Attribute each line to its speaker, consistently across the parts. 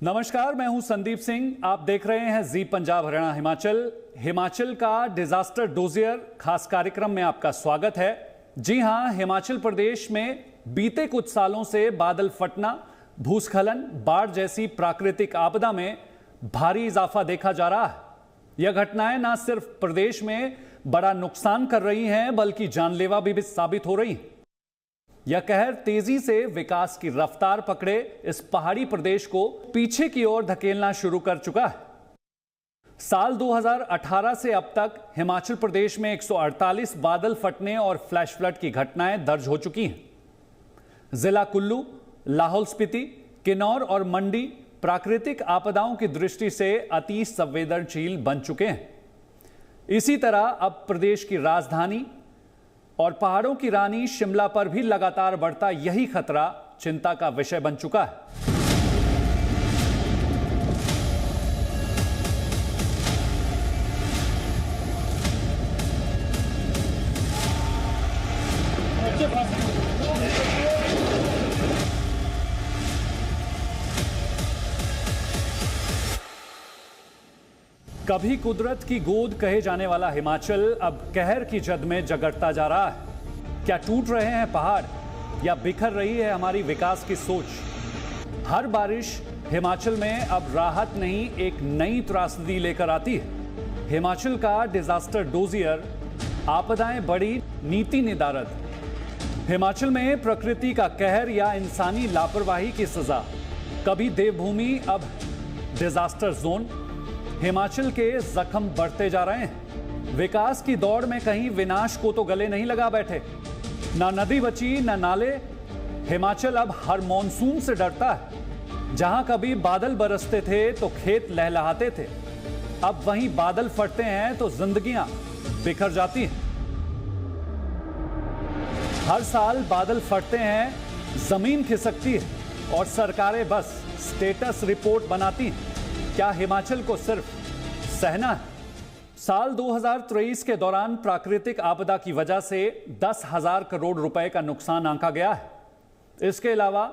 Speaker 1: नमस्कार, मैं हूं संदीप सिंह। आप देख रहे हैं जी पंजाब हरियाणा हिमाचल का डिजास्टर डोजियर खास कार्यक्रम में आपका स्वागत है। जी हां, हिमाचल प्रदेश में बीते कुछ सालों से बादल फटना, भूस्खलन, बाढ़ जैसी प्राकृतिक आपदा में भारी इजाफा देखा जा रहा है। यह घटनाएं न सिर्फ प्रदेश में बड़ा नुकसान कर रही हैं, बल्कि जानलेवा भी साबित हो रही हैं। यह कहर तेजी से विकास की रफ्तार पकड़े इस पहाड़ी प्रदेश को पीछे की ओर धकेलना शुरू कर चुका है। साल 2018 से अब तक हिमाचल प्रदेश में 148 बादल फटने और फ्लैश फ्लड की घटनाएं दर्ज हो चुकी हैं। जिला कुल्लू, लाहौल स्पीति, किन्नौर और मंडी प्राकृतिक आपदाओं की दृष्टि से अति संवेदनशील बन चुके हैं। इसी तरह अब प्रदेश की राजधानी और पहाड़ों की रानी शिमला पर भी लगातार बढ़ता यही खतरा चिंता का विषय बन चुका है। कभी कुदरत की गोद कहे जाने वाला हिमाचल अब कहर की जद में जगड़ता जा रहा है। क्या टूट रहे हैं पहाड़ या बिखर रही है हमारी विकास की सोच? हर बारिश हिमाचल में अब राहत नहीं, एक नई त्रासदी लेकर आती है। हिमाचल का डिजास्टर डोजियर, आपदाएं बड़ी, नीति निदारद। हिमाचल में प्रकृति का कहर या इंसानी लापरवाही की सजा। कभी देवभूमि, अब डिजास्टर जोन। हिमाचल के जख्म बढ़ते जा रहे हैं। विकास की दौड़ में कहीं विनाश को तो गले नहीं लगा बैठे। ना नदी बची, ना नाले। हिमाचल अब हर मॉनसून से डरता है। जहां कभी बादल बरसते थे तो खेत लहलहाते थे, अब वहीं बादल फटते हैं तो जिंदगियां बिखर जाती हैं। हर साल बादल फटते हैं, जमीन खिसकती है और सरकारें बस स्टेटस रिपोर्ट बनाती हैं। क्या हिमाचल को सिर्फ सहना है? साल 2023 के दौरान प्राकृतिक आपदा की वजह से 10,000 करोड़ रुपए का नुकसान आंका गया है। इसके अलावा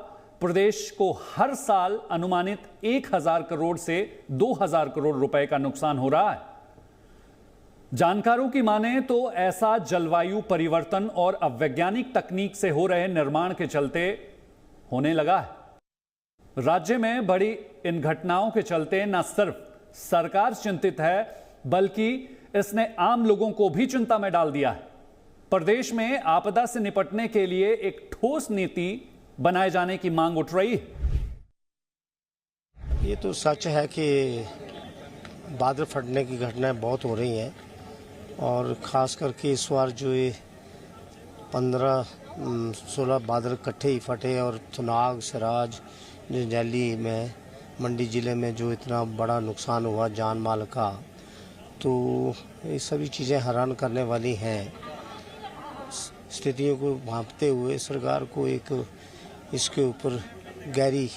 Speaker 1: प्रदेश को हर साल अनुमानित 1,000 करोड़ से 2,000 करोड़ रुपए का नुकसान हो रहा है। जानकारों की माने तो ऐसा जलवायु परिवर्तन और अवैज्ञानिक तकनीक से हो रहे निर्माण के चलते होने लगा है। राज्य में बड़ी इन घटनाओं के चलते न सिर्फ सरकार चिंतित है, बल्कि इसने आम लोगों को भी चिंता में डाल दिया है। प्रदेश में आपदा से निपटने के लिए एक ठोस नीति बनाए जाने की मांग उठ रही है।
Speaker 2: ये तो सच है कि बादल फटने की घटनाएं बहुत हो रही हैं और ख़ास करके इस बार जो ये 15-16 बादल इकट्ठे ही फटे और थुनाग, सिराज, जंजैली में, मंडी ज़िले में जो इतना बड़ा नुकसान हुआ जान माल का, तो ये सभी चीज़ें हैरान करने वाली हैं। स्थितियों को भांपते हुए सरकार को एक इसके ऊपर गहरी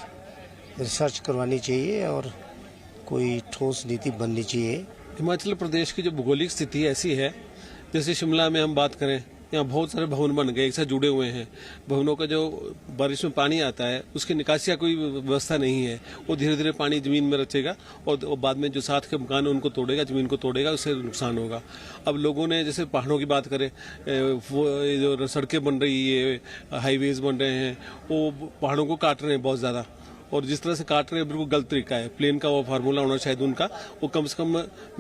Speaker 2: रिसर्च करवानी चाहिए और कोई ठोस नीति बननी चाहिए।
Speaker 3: हिमाचल प्रदेश की जो भौगोलिक स्थिति ऐसी है, जैसे शिमला में हम बात करें, यहाँ बहुत सारे भवन बन गए, एक साथ जुड़े हुए हैं। भवनों का जो बारिश में पानी आता है उसकी निकासी का कोई व्यवस्था नहीं है। वो धीरे धीरे पानी जमीन में रचेगा और बाद में जो साथ के मकान है उनको तोड़ेगा, जमीन को तोड़ेगा, उससे नुकसान होगा। अब लोगों ने जैसे पहाड़ों की बात करें, वो जो सड़कें बन रही है, हाईवेज बन रहे हैं, वो पहाड़ों को काट रहे हैं बहुत ज़्यादा। और जिस तरह से काट रहे हैं बिल्कुल गलत तरीका है। प्लेन का वो फार्मूला होना शायद उनका, वो कम से कम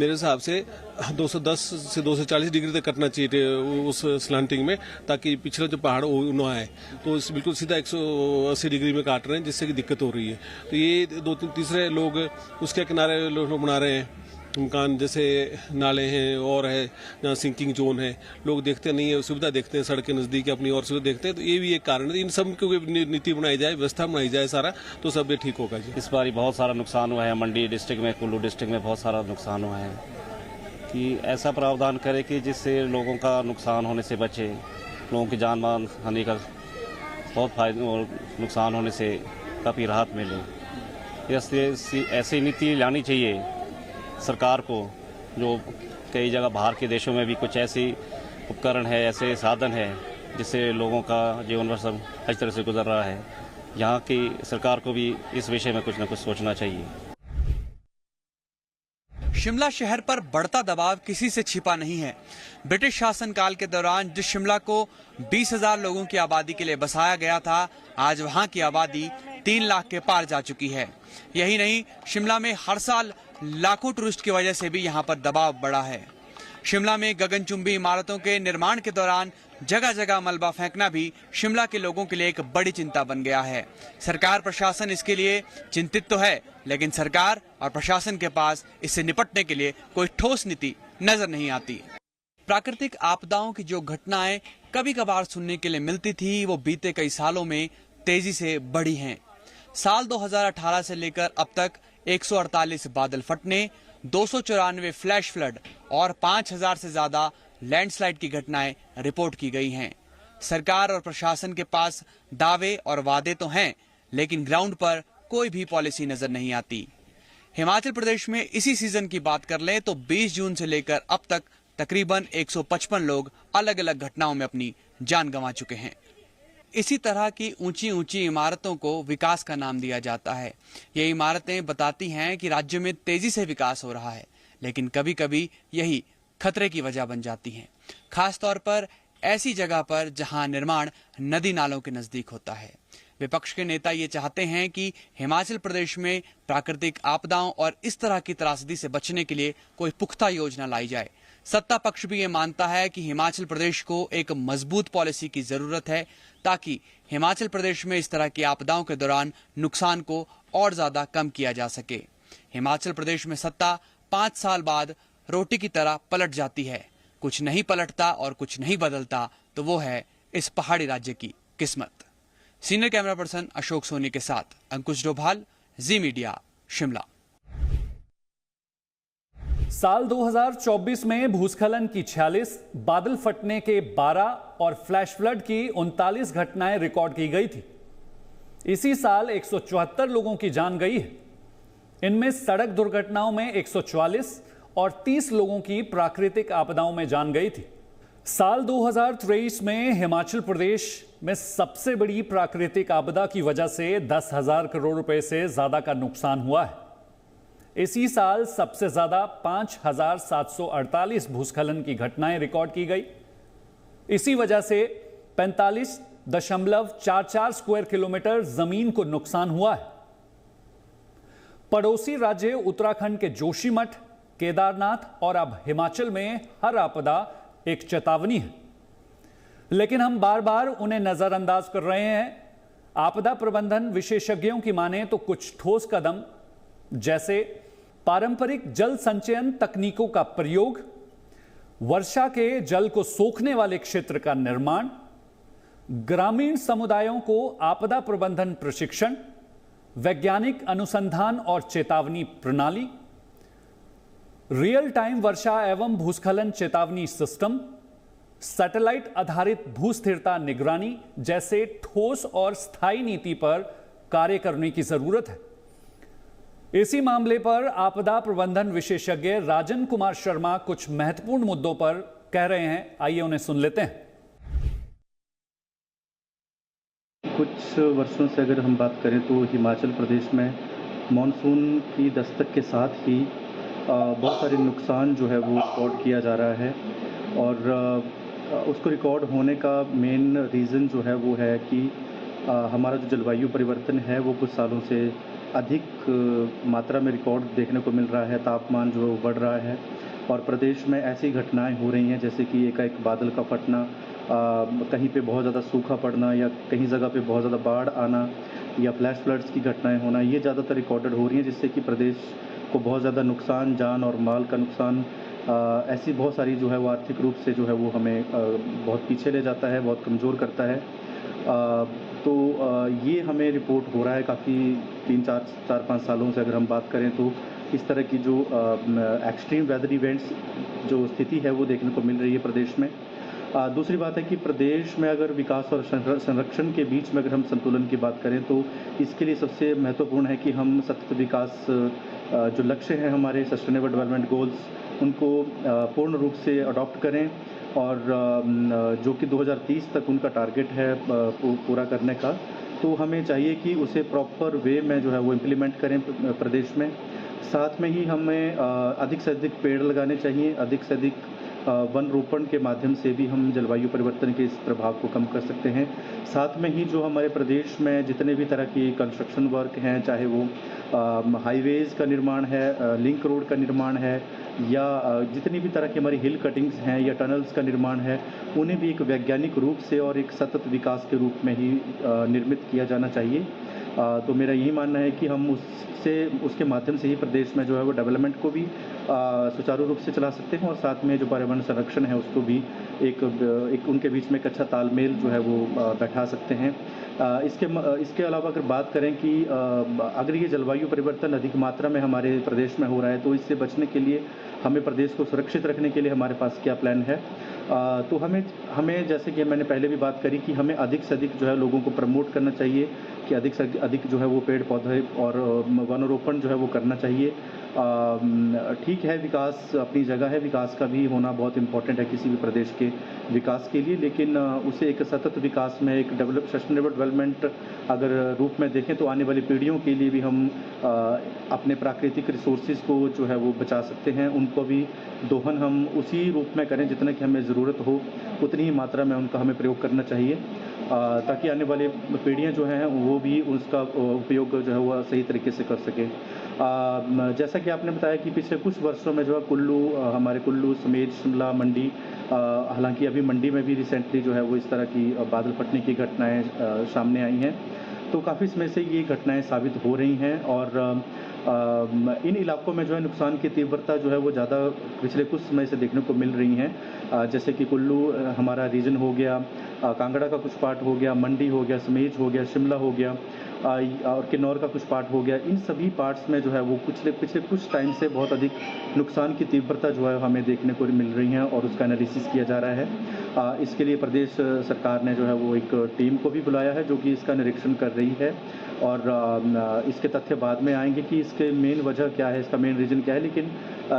Speaker 3: मेरे हिसाब से 210 से 240 डिग्री तक कटना चाहिए उस स्लांटिंग में, ताकि पिछला जो पहाड़ न आए। तो इस बिल्कुल सीधा 180 डिग्री में काट रहे हैं, जिससे कि दिक्कत हो रही है। तो ये 2-3 तीसरे लोग उसके किनारे लोग बना रहे हैं मकान, जैसे नाले हैं और है जहाँ सिंकिंग जोन है। लोग देखते नहीं है, सुविधा देखते हैं, सड़क के नज़दीक अपनी और सुविधा देखते हैं। तो ये भी एक कारण है। इन सब की नीति बनाई जाए, व्यवस्था बनाई जाए सारा, तो सब ये ठीक होगा जी।
Speaker 4: इस बार बहुत सारा नुकसान हुआ है मंडी डिस्ट्रिक्ट में, कुल्लू डिस्ट्रिक्ट में बहुत सारा नुकसान हुआ है। कि ऐसा प्रावधान करे कि जिससे लोगों का नुकसान होने से बचे, लोगों की जान माल हानि का बहुत फायदा और नुकसान होने से काफ़ी राहत मिले। ऐसी नीति लानी चाहिए सरकार को, जो कई जगह बाहर के देशों में भी कुछ ऐसी उपकरण है, ऐसे साधन है जिससे लोगों का जीवन वर्ष अच्छी तरह से गुजर रहा है। यहाँ की सरकार को भी इस विषय में कुछ न कुछ सोचना चाहिए।
Speaker 5: शिमला शहर पर बढ़ता दबाव किसी से छिपा नहीं है। ब्रिटिश शासनकाल के दौरान जिस शिमला को 20,000 लोगों की आबादी के लिए बसाया गया था, आज वहां की आबादी 3 लाख के पार जा चुकी है। यही नहीं, शिमला में हर साल लाखों टूरिस्ट की वजह से भी यहां पर दबाव बढ़ा है। शिमला में गगनचुंबी इमारतों के निर्माण के दौरान जगह जगह मलबा फेंकना भी शिमला के लोगों के लिए एक बड़ी चिंता बन गया है। सरकार प्रशासन इसके लिए चिंतित तो है, लेकिन सरकार और प्रशासन के पास इससे निपटने के लिए कोई ठोस नीति नजर नहीं आती। प्राकृतिक आपदाओं की जो घटनाएं कभी कभार सुनने के लिए मिलती थी, वो बीते कई सालों में तेजी से बढ़ी हैं। साल 2018 से लेकर अब तक 148 बादल फटने, 294 फ्लैश फ्लड और 5,000 से ज्यादा लैंडस्लाइड की घटनाएं रिपोर्ट की गई हैं। सरकार और प्रशासन के पास दावे और वादे तो हैं, लेकिन ग्राउंड पर कोई भी पॉलिसी नजर नहीं आती। हिमाचल प्रदेश में इसी सीजन की बात कर लें तो 20 जून से लेकर अब तक तकरीबन 155 लोग अलग अलग घटनाओं में अपनी जान गंवा चुके हैं। इसी तरह की ऊंची ऊंची इमारतों को विकास का नाम दिया जाता है। ये इमारतें बताती हैं कि राज्य में तेजी से विकास हो रहा है, लेकिन कभी कभी यही खतरे की वजह बन जाती हैं, खास तौर पर ऐसी जगह पर जहां निर्माण नदी नालों के नजदीक होता है। विपक्ष के नेता ये चाहते हैं कि हिमाचल प्रदेश में प्राकृतिक आपदाओं और इस तरह की त्रासदी से बचने के लिए कोई पुख्ता योजना लाई जाए। सत्ता पक्ष भी ये मानता है कि हिमाचल प्रदेश को एक मजबूत पॉलिसी की जरूरत है, ताकि हिमाचल प्रदेश में इस तरह की आपदाओं के दौरान नुकसान को और ज्यादा कम किया जा सके। हिमाचल प्रदेश में सत्ता 5 साल बाद रोटी की तरह पलट जाती है। कुछ नहीं पलटता और कुछ नहीं बदलता तो वो है इस पहाड़ी राज्य की किस्मत। Senior camera person Ashok Soni के साथ अंकुश डोभाल, जी मीडिया, शिमला।
Speaker 1: साल 2024 में भूस्खलन की 46, बादल फटने के 12 और फ्लैश फ्लड की 39 घटनाएं रिकॉर्ड की गई थी। इसी साल 174 लोगों की जान गई है। इनमें सड़क दुर्घटनाओं में 144 और 30 लोगों की प्राकृतिक आपदाओं में जान गई थी। साल 2023 में हिमाचल प्रदेश में सबसे बड़ी प्राकृतिक आपदा की वजह से 10,000 करोड़ रुपए से ज्यादा का नुकसान हुआ है। इसी साल सबसे ज्यादा 5,748 भूस्खलन की घटनाएं रिकॉर्ड की गई। इसी वजह से 45.44 स्क्वायर किलोमीटर जमीन को नुकसान हुआ है। पड़ोसी राज्य उत्तराखंड के जोशीमठ, केदारनाथ और अब हिमाचल में हर आपदा एक चेतावनी है, लेकिन हम बार बार उन्हें नजरअंदाज कर रहे हैं। आपदा प्रबंधन विशेषज्ञों की माने तो कुछ ठोस कदम, जैसे पारंपरिक जल संचयन तकनीकों का प्रयोग, वर्षा के जल को सोखने वाले क्षेत्र का निर्माण, ग्रामीण समुदायों को आपदा प्रबंधन प्रशिक्षण, वैज्ञानिक अनुसंधान और चेतावनी प्रणाली, रियल टाइम वर्षा एवं भूस्खलन चेतावनी सिस्टम, सैटेलाइट आधारित भूस्थिरता निगरानी जैसे ठोस और स्थायी नीति पर कार्य करने की जरूरत है। इसी मामले पर आपदा प्रबंधन विशेषज्ञ राजन कुमार शर्मा कुछ महत्वपूर्ण मुद्दों पर कह रहे हैं। आइए उन्हें सुन लेते हैं।
Speaker 6: कुछ वर्षों से अगर हम बात करें तो हिमाचल प्रदेश में मॉनसून की दस्तक के साथ ही बहुत सारे नुकसान जो है वो रिकॉर्ड किया जा रहा है, और उसको रिकॉर्ड होने का मेन रीज़न जो है वो है कि हमारा जो जलवायु परिवर्तन है वो कुछ सालों से अधिक मात्रा में रिकॉर्ड देखने को मिल रहा है। तापमान जो बढ़ रहा है और प्रदेश में ऐसी घटनाएं हो रही हैं जैसे कि एकाएक बादल का फटना, कहीं पे बहुत ज़्यादा सूखा पड़ना या कहीं जगह पे बहुत ज़्यादा बाढ़ आना या फ्लैश फ्लड्स की घटनाएं होना, ये ज़्यादातर रिकॉर्डेड हो रही हैं, जिससे कि प्रदेश को बहुत ज़्यादा नुकसान, जान और माल का नुकसान, ऐसी बहुत सारी जो है वो आर्थिक रूप से जो है वो हमें बहुत पीछे ले जाता है, बहुत कमज़ोर करता है। तो ये हमें रिपोर्ट हो रहा है काफ़ी 3-4-5 सालों से। अगर हम बात करें तो इस तरह की जो एक्सट्रीम वेदर इवेंट्स जो स्थिति है वो देखने को मिल रही है प्रदेश में। दूसरी बात है कि प्रदेश में अगर विकास और संरक्षण के बीच में अगर हम संतुलन की बात करें तो इसके लिए सबसे महत्वपूर्ण है कि हम सतत विकास जो लक्ष्य हैं हमारे सस्टेनेबल डेवलपमेंट गोल्स उनको पूर्ण रूप से अडॉप्ट करें और जो कि 2030 तक उनका टारगेट है पूरा करने का, तो हमें चाहिए कि उसे प्रॉपर वे में जो है वो इम्प्लीमेंट करें प्रदेश में। साथ में ही हमें अधिक से अधिक पेड़ लगाने चाहिए, अधिक से अधिक वन रोपण के माध्यम से भी हम जलवायु परिवर्तन के इस प्रभाव को कम कर सकते हैं। साथ में ही जो हमारे प्रदेश में जितने भी तरह की कंस्ट्रक्शन वर्क हैं, चाहे वो हाईवेज़ का निर्माण है, लिंक रोड का निर्माण है, या जितनी भी तरह की हमारी हिल कटिंग्स हैं या टनल्स का निर्माण है, उन्हें भी एक वैज्ञानिक रूप से और एक सतत विकास के रूप में ही निर्मित किया जाना चाहिए। तो मेरा यही मानना है कि हम उसके माध्यम से ही प्रदेश में जो है वो डेवलपमेंट को भी सुचारू रूप से चला सकते हैं और साथ में जो पर्यावरण संरक्षण है उसको भी एक उनके बीच में एक अच्छा तालमेल जो है वो बैठा सकते हैं। इसके अलावा अगर बात करें कि अगर ये जलवायु परिवर्तन अधिक मात्रा में हमारे प्रदेश में हो रहा है तो इससे बचने के लिए हमें प्रदेश को सुरक्षित रखने के लिए हमारे पास क्या प्लान है। तो हमें जैसे कि मैंने पहले भी बात करी कि हमें अधिक से अधिक जो है लोगों को प्रमोट करना चाहिए कि अधिक से अधिक जो है वो पेड़ पौधे और वनरोपण जो है वो करना चाहिए। ठीक है, विकास अपनी जगह है, विकास का भी होना बहुत इम्पोर्टेंट है किसी भी प्रदेश के विकास के लिए, लेकिन उसे एक सतत विकास में एक सस्टेनेबल डेवलपमेंट अगर रूप में देखें तो आने वाली पीढ़ियों के लिए भी हम अपने प्राकृतिक रिसोर्सेज को जो है वो बचा सकते हैं। उनको भी दोहन हम उसी रूप में करें जितना कि हमें ज़रूरत हो, उतनी ही मात्रा में उनका हमें प्रयोग करना चाहिए ताकि आने वाली पीढ़ियाँ जो हैं वो भी उसका उपयोग जो है वो सही तरीके से कर सकें। जैसा कि आपने बताया कि पिछले कुछ वर्षों में जो है हमारे कुल्लू, समेत, शिमला, मंडी, हालांकि अभी मंडी में भी रिसेंटली जो है वो इस तरह की बादल फटने की घटनाएं सामने आई हैं, तो काफ़ी समय से ये घटनाएं साबित हो रही हैं और इन इलाकों में जो है नुकसान की तीव्रता जो है वो ज़्यादा पिछले कुछ समय से देखने को मिल रही हैं। जैसे कि कुल्लू हमारा रीजन हो गया, कांगड़ा का कुछ पार्ट हो गया, मंडी हो गया, समेत हो गया, शिमला हो गया और किन्नौर का कुछ पार्ट हो गया। इन सभी पार्ट्स में जो है वो पिछले कुछ टाइम से बहुत अधिक नुकसान की तीव्रता जो है हमें देखने को मिल रही है और उसका एनालिसिस किया जा रहा है। इसके लिए प्रदेश सरकार ने जो है वो एक टीम को भी बुलाया है जो कि इसका निरीक्षण कर रही है और इसके तथ्य बाद में आएंगे कि इसके मेन वजह क्या है, इसका मेन रीज़न क्या है। लेकिन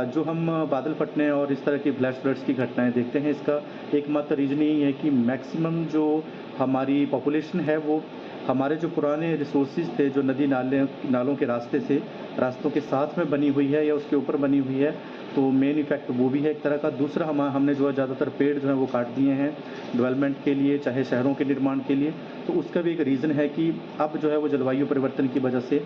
Speaker 6: जो हम बादल फटने और इस तरह की फ्लैश फ्लड्स की घटनाएं देखते हैं, इसका एकमात्र रीज़न यही है कि मैक्सिमम जो हमारी पॉपुलेशन है वो हमारे जो पुराने रिसोर्सेज थे, जो नदी नालों के रास्तों के साथ में बनी हुई है या उसके ऊपर बनी हुई है, तो मेन इफेक्ट वो भी है एक तरह का। दूसरा हमने जो है ज़्यादातर पेड़ जो है वो काट दिए हैं डेवलपमेंट के लिए, चाहे शहरों के निर्माण के लिए, तो उसका भी एक रीज़न है कि अब जो है वो जलवायु परिवर्तन की वजह से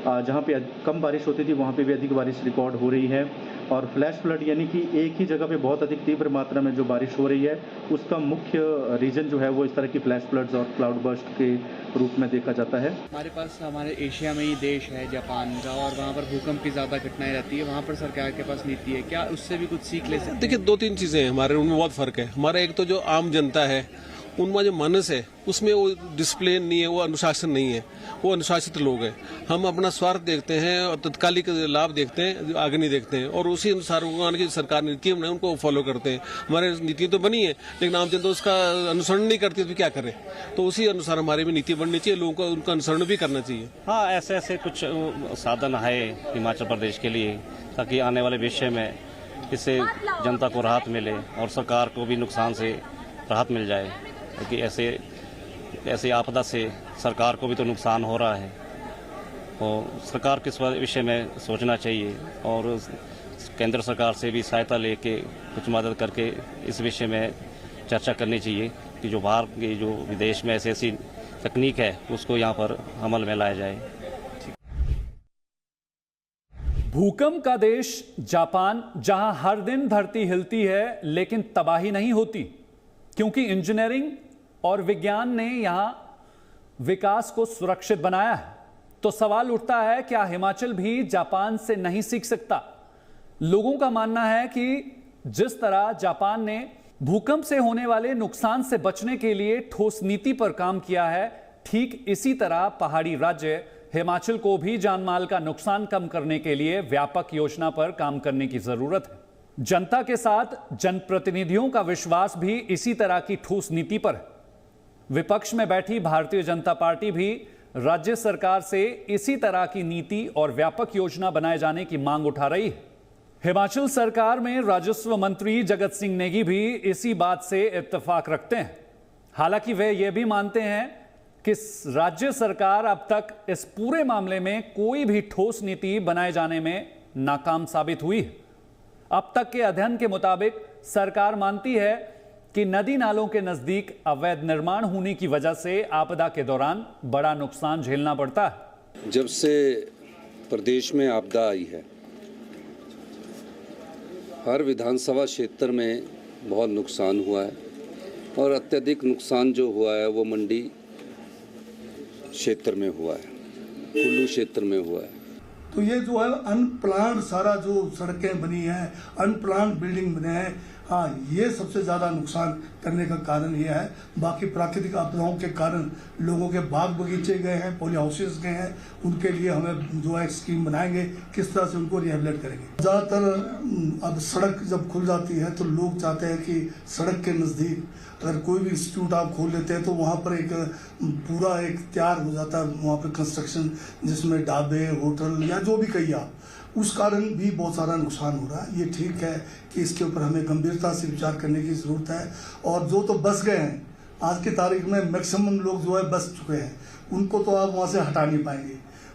Speaker 6: जहाँ पे कम बारिश होती थी वहाँ पे भी अधिक बारिश रिकॉर्ड हो रही है और फ्लैश फ्लड यानी कि एक ही जगह पे बहुत अधिक तीव्र मात्रा में जो बारिश हो रही है उसका मुख्य रीज़न जो है वो इस तरह की फ्लैश फ्लड्स और क्लाउड बर्स्ट के रूप में देखा जाता है।
Speaker 5: हमारे पास हमारे एशिया में ही देश है जापान का और वहाँ पर भूकंप की ज़्यादा घटनाएं रहती है, वहाँ पर सरकार के पास नीति है, क्या उससे भी कुछ सीख ले सकते हैं?
Speaker 3: देखिए, 2-3 चीज़ें हैं हमारे, उनमें बहुत फ़र्क है। हमारा एक तो जो आम जनता है उनमें जो मनस है उसमें वो डिसिप्लिन नहीं है, वो अनुशासन नहीं है, वो अनुशासित लोग हैं। हम अपना स्वार्थ देखते हैं और तत्कालिक लाभ देखते हैं, आगे नहीं देखते हैं और उसी अनुसार की सरकार नीतियाँ बनाए उनको फॉलो करते हैं। हमारे नीति तो बनी है लेकिन आम जनता उसका अनुसरण नहीं करती तो क्या करें, तो उसी अनुसार हमारी भी नीति बननी चाहिए, लोगों को उनका अनुसरण भी करना चाहिए।
Speaker 4: हाँ, ऐसे कुछ साधन है हिमाचल प्रदेश के लिए ताकि आने वाले भविष्य में इससे जनता को राहत मिले और सरकार को भी नुकसान से राहत मिल जाए, क्योंकि ऐसे आपदा से सरकार को भी तो नुकसान हो रहा है। तो सरकार के इस विषय में सोचना चाहिए और केंद्र सरकार से भी सहायता लेके कुछ मदद करके इस विषय में चर्चा करनी चाहिए कि जो बाहर की जो विदेश में ऐसी तकनीक है उसको यहाँ पर अमल में लाया जाए।
Speaker 1: भूकंप का देश जापान, जहां हर दिन धरती हिलती है लेकिन तबाही नहीं होती, क्योंकि इंजीनियरिंग और विज्ञान ने यहां विकास को सुरक्षित बनाया है। तो सवाल उठता है, क्या हिमाचल भी जापान से नहीं सीख सकता? लोगों का मानना है कि जिस तरह जापान ने भूकंप से होने वाले नुकसान से बचने के लिए ठोस नीति पर काम किया है, ठीक इसी तरह पहाड़ी राज्य हिमाचल को भी जानमाल का नुकसान कम करने के लिए व्यापक योजना पर काम करने की जरूरत है। जनता के साथ जनप्रतिनिधियों का विश्वास भी इसी तरह की ठोस नीति पर है। विपक्ष में बैठी भारतीय जनता पार्टी भी राज्य सरकार से इसी तरह की नीति और व्यापक योजना बनाए जाने की मांग उठा रही है। हिमाचल सरकार में राजस्व मंत्री जगत सिंह नेगी भी इसी बात से इत्तेफाक रखते हैं। हालांकि वे ये भी मानते हैं कि राज्य सरकार अब तक इस पूरे मामले में कोई भी ठोस नीति बनाए जाने में नाकाम साबित हुई है। अब तक के अध्ययन के मुताबिक सरकार मानती है कि नदी नालों के नजदीक अवैध निर्माण होने की वजह से आपदा के दौरान बड़ा नुकसान झेलना पड़ता है।
Speaker 7: जब से प्रदेश में आपदा आई है, हर विधानसभा क्षेत्र में बहुत नुकसान हुआ है और अत्यधिक नुकसान जो हुआ है वो मंडी क्षेत्र में हुआ है, कुल्लू क्षेत्र में हुआ है।
Speaker 8: तो ये जो है अनप्लान्ड सारा जो सड़कें बनी हैं, अनप्लान्ड बिल्डिंग बने हैं, हाँ ये सबसे ज़्यादा नुकसान करने का कारण ये है। बाकी प्राकृतिक आपदाओं के कारण लोगों के बाग बगीचे गए हैं, पॉली हाउसेस गए हैं, उनके लिए हमें जो है स्कीम बनाएंगे, किस तरह से उनको रिहेबिलिट करेंगे। ज़्यादातर अब सड़क जब खुल जाती है तो लोग चाहते हैं कि सड़क के नज़दीक अगर कोई भी इंस्टीट्यूट आप खोल लेते हैं तो वहाँ पर एक पूरा एक तैयार हो जाता है वहाँ पर कंस्ट्रक्शन, जिसमें ढाबे, होटल या जो भी कहिए आप, उस कारण भी बहुत सारा नुकसान हो रहा है। ये ठीक है कि इसके ऊपर हमें गंभीरता से विचार करने की ज़रूरत है। और जो तो बस गए हैं, आज की तारीख में मैक्सिमम लोग जो है बस चुके हैं, उनको तो आप वहाँ से हटा नहीं पाएंगे,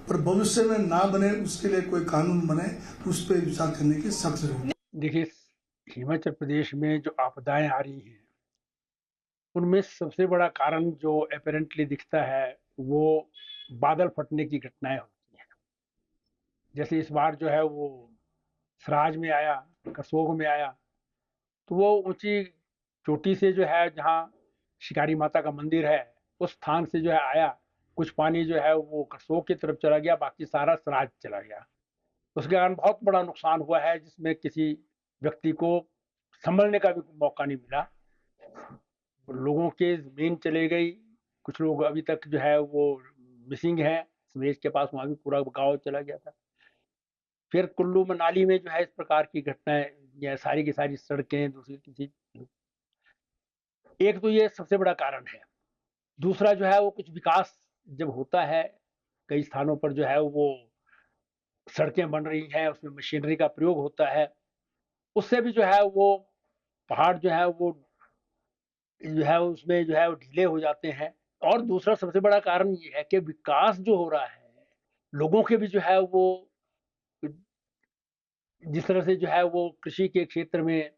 Speaker 8: पर भविष्य में ना बने उसके लिए कोई कानून बने, उस पर विचार करने की सख्त जरूरत है।
Speaker 9: देखिए, हिमाचल प्रदेश में जो आपदाएं आ रही हैं उनमें सबसे बड़ा कारण जो अपेरेंटली दिखता है वो बादल फटने की घटनाएं होती हैं। जैसे इस बार जो है वो सराज में आया, करसोग में आया, तो वो ऊंची चोटी से जो है जहाँ शिकारी माता का मंदिर है उस स्थान से जो है आया, कुछ पानी जो है वो करसोग की तरफ चला गया, बाकी सारा सराज चला गया। उसके कारण बहुत बड़ा नुकसान हुआ है, जिसमें किसी व्यक्ति को संभलने का भी मौका नहीं मिला। लोगों के जमीन चले गई, कुछ लोग अभी तक जो है वो मिसिंग है। सवेज के पास वहाँ भी पूरा गांव चला गया था। फिर कुल्लू मनाली में जो है इस प्रकार की घटनाएं, या सारी की सारी सड़कें दूसरी किसी, एक तो ये सबसे बड़ा कारण है। दूसरा जो है वो कुछ विकास जब होता है, कई स्थानों पर जो है वो सड़कें बन रही हैं, उसमें मशीनरी का प्रयोग होता है, उससे भी जो है वो पहाड़ जो है उसमें जो है वो ढीले हो जाते हैं। और दूसरा सबसे बड़ा कारण ये है कि विकास जो हो रहा है, लोगों के भी जो है वो जिस तरह से जो है वो कृषि के क्षेत्र में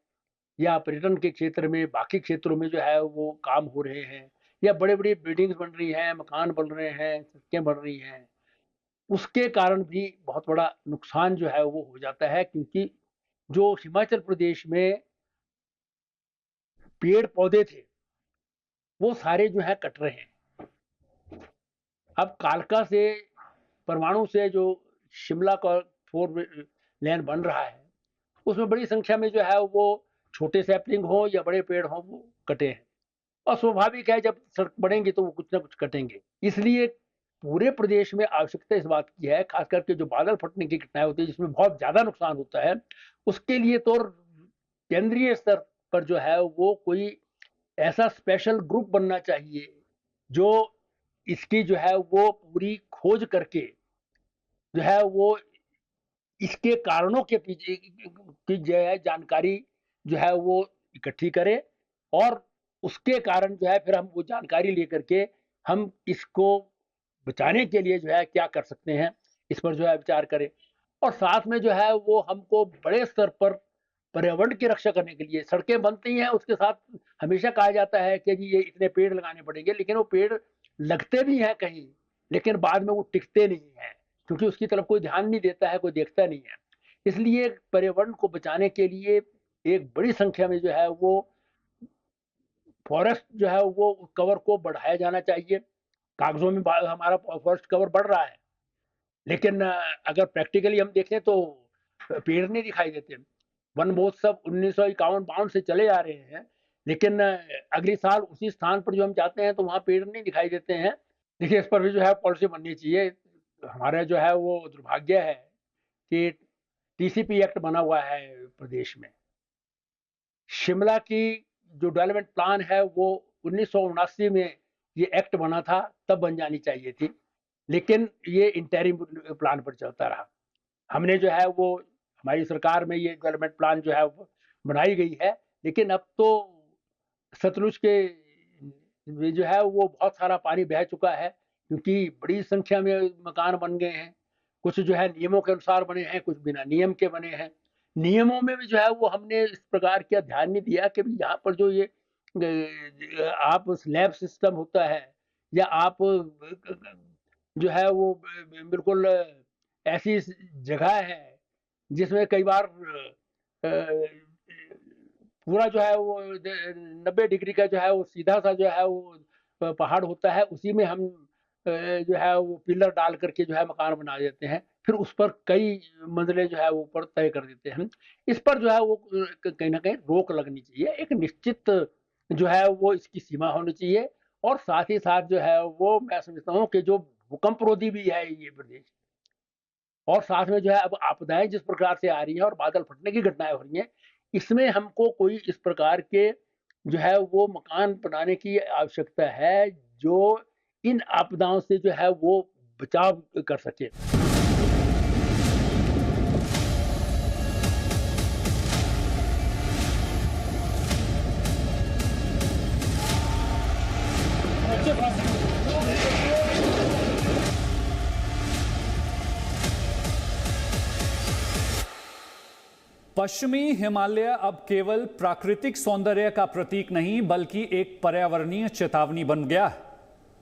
Speaker 9: या पर्यटन के क्षेत्र में, बाकी क्षेत्रों में जो है वो काम हो रहे हैं, या बड़े बड़ी बिल्डिंग्स बन रही हैं, मकान बन रहे हैं, सड़कें बन रही हैं, उसके कारण भी बहुत बड़ा नुकसान जो है वो हो जाता है। क्योंकि जो हिमाचल प्रदेश में पेड़ पौधे थे वो सारे जो है कट रहे हैं। अब कालका से, परमाणु से जो शिमला का 4 लेन बन रहा है, उसमें बड़ी संख्या में जो है वो छोटे सैपलिंग हो या बड़े पेड़ हो वो कटे हैं। और स्वाभाविक है, जब सड़क बढ़ेंगी तो वो कुछ ना कुछ कटेंगे। इसलिए पूरे प्रदेश में आवश्यकता इस बात की है, खास करके जो बादल फटने की घटनाएं होती है जिसमें बहुत ज्यादा नुकसान होता है, उसके लिए तो केंद्रीय स्तर पर जो है वो कोई ऐसा स्पेशल ग्रुप बनना चाहिए जो इसकी जो है वो पूरी खोज करके जो है वो इसके कारणों के पीछे की जो है जानकारी जो है वो इकट्ठी करे, और उसके कारण जो है फिर हम वो जानकारी लेकर के हम इसको बचाने के लिए जो है क्या कर सकते हैं, इस पर जो है विचार करें। और साथ में जो है वो हमको बड़े स्तर पर पर्यावरण की रक्षा करने के लिए सड़कें बनती हैं, उसके साथ हमेशा कहा जाता है कि जी ये इतने पेड़ लगाने पड़ेंगे, लेकिन वो पेड़ लगते भी हैं कहीं, लेकिन बाद में वो टिकते नहीं हैं, क्योंकि उसकी तरफ कोई ध्यान नहीं देता है, कोई देखता नहीं है। इसलिए पर्यावरण को बचाने के लिए एक बड़ी संख्या में जो है वो फॉरेस्ट जो है वो कवर को बढ़ाया जाना चाहिए। कागजों में हमारा फॉरेस्ट कवर बढ़ रहा है, लेकिन अगर प्रैक्टिकली हम देखें तो पेड़ नहीं दिखाई देते। वन महोत्सव 1951-52 से चले आ रहे हैं, लेकिन अगले साल उसी स्थान पर जो हम जाते हैं तो वहाँ पेड़ नहीं दिखाई देते हैं। देखिए, इस पर भी जो है पॉलिसी बननी चाहिए। हमारा जो है वो दुर्भाग्य है कि टीसीपी एक्ट बना हुआ है प्रदेश में, शिमला की जो डेवलपमेंट प्लान है वो 1979 में ये एक्ट बना था, तब बन जानी चाहिए थी, लेकिन ये इंटरिम प्लान पर चलता रहा। हमने जो है वो हमारी सरकार में ये डेवलपमेंट प्लान जो है वो बनाई गई है, लेकिन अब तो सतलुज के में जो है वो बहुत सारा पानी बह चुका है, क्योंकि बड़ी संख्या में मकान बन गए हैं। कुछ जो है नियमों के अनुसार बने हैं, कुछ बिना नियम के बने हैं। नियमों में भी जो है वो हमने इस प्रकार का ध्यान नहीं दिया कि यहाँ पर जो ये आप स्लैब सिस्टम होता है, या आप जो है वो बिल्कुल ऐसी जगह है जिसमें कई बार पूरा जो है वो 90 डिग्री का जो है वो सीधा सा जो है वो पहाड़ होता है, उसी में हम जो है वो पिलर डाल करके जो है मकान बना देते हैं, फिर उस पर कई मंजिलें जो है वो ऊपर तय कर देते हैं। इस पर जो है वो कहीं ना कहीं रोक लगनी चाहिए, एक निश्चित जो है वो इसकी सीमा होनी चाहिए, और साथ ही साथ जो है वो मैं समझता हूँ कि जो भूकंप रोधी भी है ये प्रदेश, और साथ में जो है अब आपदाएं जिस प्रकार से आ रही हैं और बादल फटने की घटनाएं हो रही हैं, इसमें हमको कोई इस प्रकार के जो है वो मकान बनाने की आवश्यकता है जो इन आपदाओं से जो है वो बचाव कर सके।
Speaker 1: पश्चिमी हिमालय अब केवल प्राकृतिक सौंदर्य का प्रतीक नहीं बल्कि एक पर्यावरणीय चेतावनी बन गया है।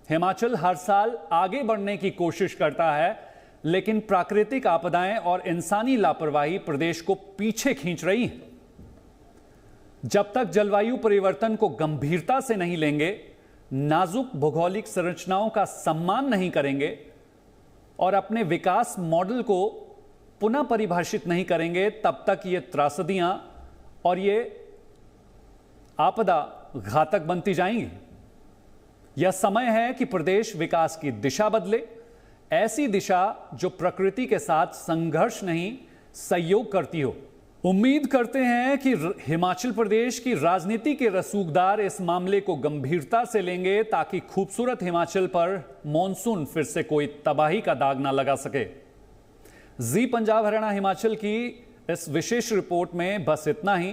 Speaker 1: हिमाचल हर साल आगे बढ़ने की कोशिश करता है, लेकिन प्राकृतिक आपदाएं और इंसानी लापरवाही प्रदेश को पीछे खींच रही है। जब तक जलवायु परिवर्तन को गंभीरता से नहीं लेंगे, नाजुक भौगोलिक संरचनाओं का सम्मान नहीं करेंगे और अपने विकास मॉडल को पुनः परिभाषित नहीं करेंगे, तब तक ये त्रासदियां और ये आपदा घातक बनती जाएंगी। यह समय है कि प्रदेश विकास की दिशा बदले, ऐसी दिशा जो प्रकृति के साथ संघर्ष नहीं सहयोग करती हो। उम्मीद करते हैं कि हिमाचल प्रदेश की राजनीति के रसूखदार इस मामले को गंभीरता से लेंगे, ताकि खूबसूरत हिमाचल पर मॉनसून फिर से कोई तबाही का दाग ना लगा सके। जी पंजाब हरियाणा हिमाचल की इस विशेष रिपोर्ट में बस इतना ही।